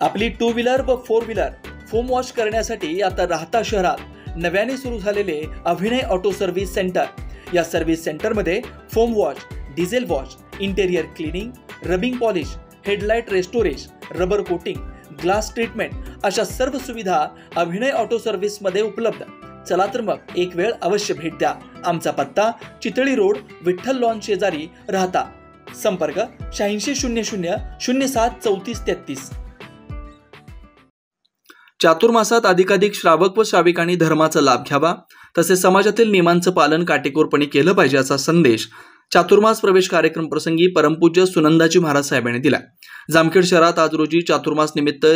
आपली 2 व्हीलर व 4 wheeler foam wash करण्यासाठी आता राहता शहरात नव्याने सुरू झालेले अभिनय ऑटो सर्व्हिस सेंटर। या सर्व्हिस सेंटरमध्ये foam wash, diesel wash, interior cleaning, rubbing polish, headlight restoration, rubber coating, glass treatment अशा सर्व सुविधा अभिनय ऑटो सर्व्हिस मध्ये उपलब्ध। चला तर मग एक वेळ अवश्य भेट द्या। आमचा पत्ता चितळी रोड, विठ्ठल लॉन शेजारी, राहता। संपर्क 8600 07 34 33। चातुर्मासात अधिकाधिक श्रावक व श्राविकांनी धर्माचा लाभ घ्यावा, तसेच समाजातील नियमांचं पालन काटेकोरपणे केलं पाहिजे असा संदेश चातुर्मास प्रवेश कार्यक्रम प्रसंगी परमपूज्य सुनंदाजी महाराज साहेबांनी दिला। जामखेड शहरात आज रोजी चातुर्मास निमित्त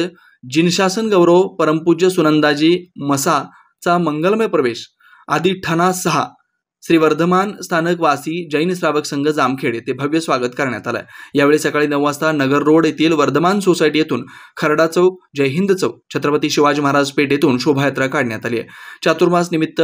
जिनशासन गौरव परमपूज्य सुनंदाजी मसाचा मंगलमय प्रवेश आदी ठाणा 6 श्री वर्धमान स्थानक वासी जैन श्रावक संघ जामखेड येथे भव्य स्वागत करण्यात आलं। यावेळी सकाळी 9 वाजता नगर रोड येथील वर्धमान सोसायटी येथून खरडा चौक, जय हिंद चौक, छत्रपती शिवाजी महाराज पेठ येथून शोभायात्रा काढण्यात आली आहे। चातुर्मास निमित्त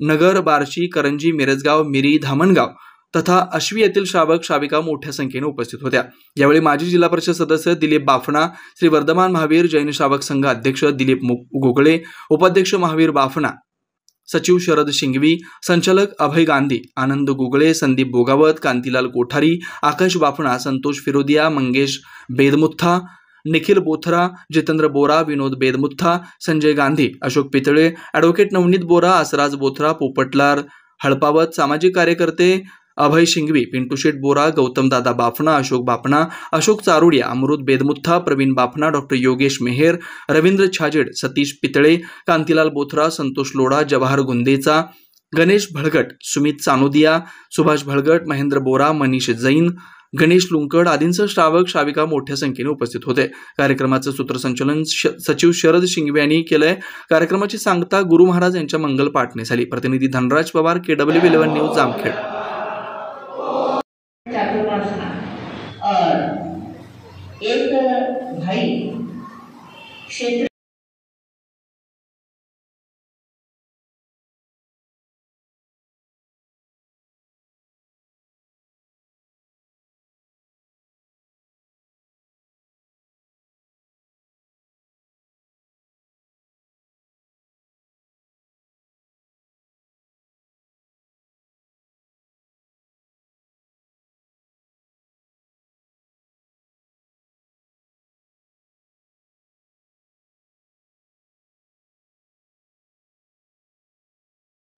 नगर, बार्शी, करंजी, मिरजगाव, मिरी, धामणगाव तथा अश्वी येथील श्रावक श्राविका मोठ्या संख्येने उपस्थित होत्या। यावेळी माजी जिल्हा परिषद सदस्य दिलीप बाफना, श्री वर्धमान महावीर जैन श्रावक संघ अध्यक्ष दिलीप गोगळे, उपाध्यक्ष महावीर बाफना, सचिव शरद शिंगवी, संचालक अभय गांधी, आनंद गुगळे, संदीप बोगावत, कांतीलाल कोठारी, आकाश बाफना, संतोष फिरोदिया, मंगेश बेदमुत्था, निखिल बोथरा, जितेंद्र बोरा, विनोद बेदमुत्था, संजय गांधी, अशोक पितळे, ॲडव्होकेट नवनीत बोरा, असराज बोथरा, पोपटलाल हळपावत, सामाजिक कार्यकर्ते अभय शिंगवी, पिंटू शेठ बोरा, गौतम दादा बाफना, अशोक बाफना, अशोक चारुडिया, अमृत बेदमुत्था, प्रवीण बाफना, डॉक्टर योगेश मेहेर, रवींद्र छाजेड, सतीश पितळे, कांतीलाल बोथरा, संतोष लोढा, जवाहर गुंदेचा, गणेश भळगट, सुमित सानोदिया, सुभाष भळगट, महेंद्र बोरा, मनीष जैन, गणेश लुंकड आदींसह श्रावक श्राविका मोठ्या संख्येने उपस्थित होते। कार्यक्रमाचं सूत्रसंचालन सचिव शरद शिंगवे यांनी केलंय। कार्यक्रमाची सांगता गुरु महाराज यांच्या मंगल पाठने झाली। प्रतिनिधी धनराज पवार, KW11 न्यूज, जामखेड। और एक भाई क्षेत्र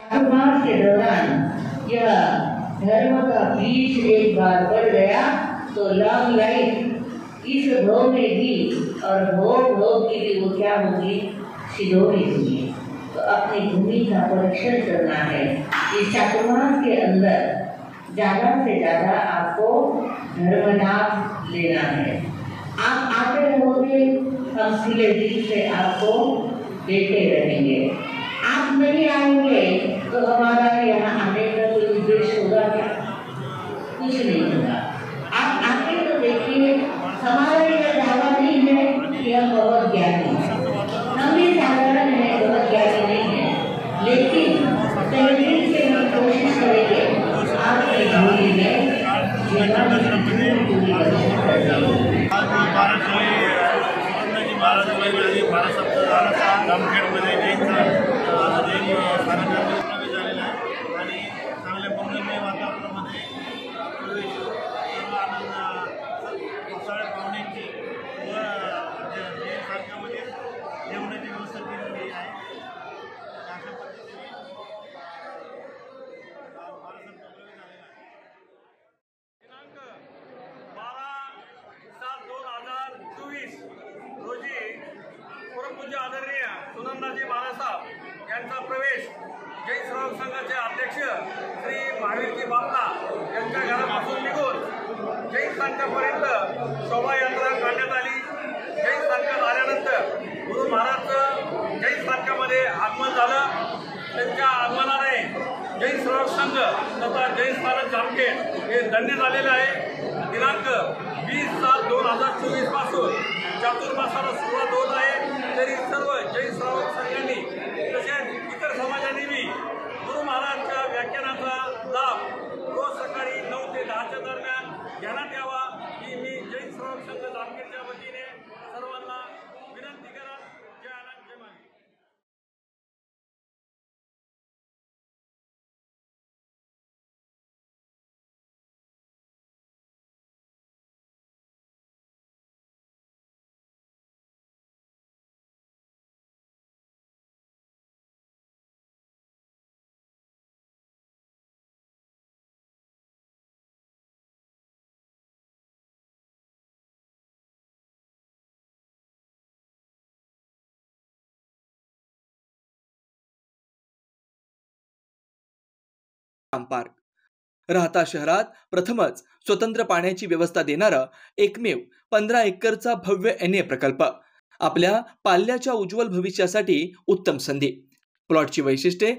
चातुर्मास के दौरान यह धर्म का बीज एक बार बढ़ गया तो लॉन्ग लाइफ इस भोग में भी और भोग के लिए वो क्या होगी, सिद्धोगी होगी। तो अपनी भूमि का परीक्षण करना है। इस चातुर्मास के अंदर ज़्यादा से ज़्यादा आपको धर्म लाभ लेना है। आप आते रहोगे, हम खुले दिल से आपको देते रहेंगे। आप नहीं आएंगे तो हमारा यहाँ आने का कोई उद्देश्य होगा क्या? कुछ नहीं होगा। आप आके तो देखिए, हमारा यह दावा नहीं है कि हम बहुत ज्ञानी हैं, हम भी साधारण हैं, बहुत ज्ञानी नहीं है, लेकिन तहरीर से हम कोशिश करेंगे आपकी भूमि में परमपूज्य आदरणीय सुनंदाजी महाराज साहेब यांचा प्रवेश जैन श्रावक संघाचे अध्यक्ष श्री महावीरजी बापना यांच्या घरापासून निघून जैन संघापर्यंत शोभायात्रा काढण्यात आली। जैन संघात आल्यानंतर गुरु महाराजचं जैन संघामध्ये आगमन झालं। त्यांच्या आगमनाने जैन श्रावक संघ तथा जैन स्थानक जामखेड हे धन्य झालेले आहे। दिनांक 20/7/2024 पासून चातुर्मासाला सुरुवात होत आहे। तरी सर्व जैन श्रावक संघांनी तसेच इतर समाजांनी बी गुरु महाराजच्या व्याख्यानाचा लाभ रोज सकाळी 9 ते 10च्या दरम्यान घेण्यात यावा ही मी जैन श्रावक संघ जामखेडच्या वतीने सर्वांना श्रीराम पार्क. राहता शहरात प्रथमच स्वतंत्र पाण्याची व्यवस्था देणारं एकमेव 15 एकरचा भव्य NA प्रकल्प. आपल्या पाल्याच्या उज्ज्वल भविष्यासाठी उत्तम संधी. प्लॉटची वैशिष्ट्ये: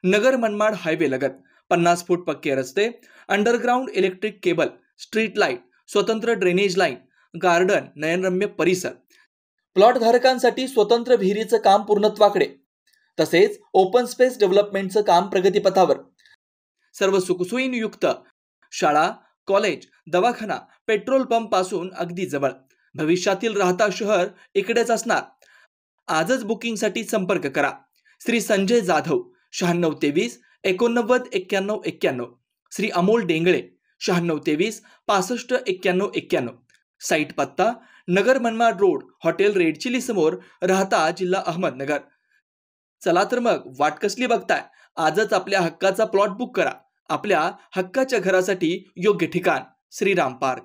नगर मनमाड हायवे लगत, 50 फूट पक्के रस्ते, underground electric cable, street light, स्वतंत्र ड्रेनेज लाईन, गार्डन, नयनरम्य परिसर. प्लॉट धारकांसाठी स्वतंत्र विहिरीचं काम पूर्णत्वाकडे, तसेच ओपन स्पेस डेव्हलपमेंटचं काम प्रगतीपथावर. सर्व सुखसोयींयुक्त शाळा, कॉलेज, दवाखाना, पेट्रोल पंप पासून अगदी जवळ. भविष्यातील राहता शहर इकडेच असणार. आजच बुकिंगसाठी संपर्क करा. श्री संजय जाधव 9623 89 91 91, श्री अमोल डेंगळे 9623 65 91 91. साईट पत्ता: Nagar Manmad road, hotel Red Chilli समोर, राहता, जिल्हा अहमदनगर. चला तर मग वाट कसली बघताय? आजच आपल्या हक्काचा प्लॉट बुक करा. आपल्या हक्काच्या घरासाठी योग्य ठिकाण श्रीराम पार्क.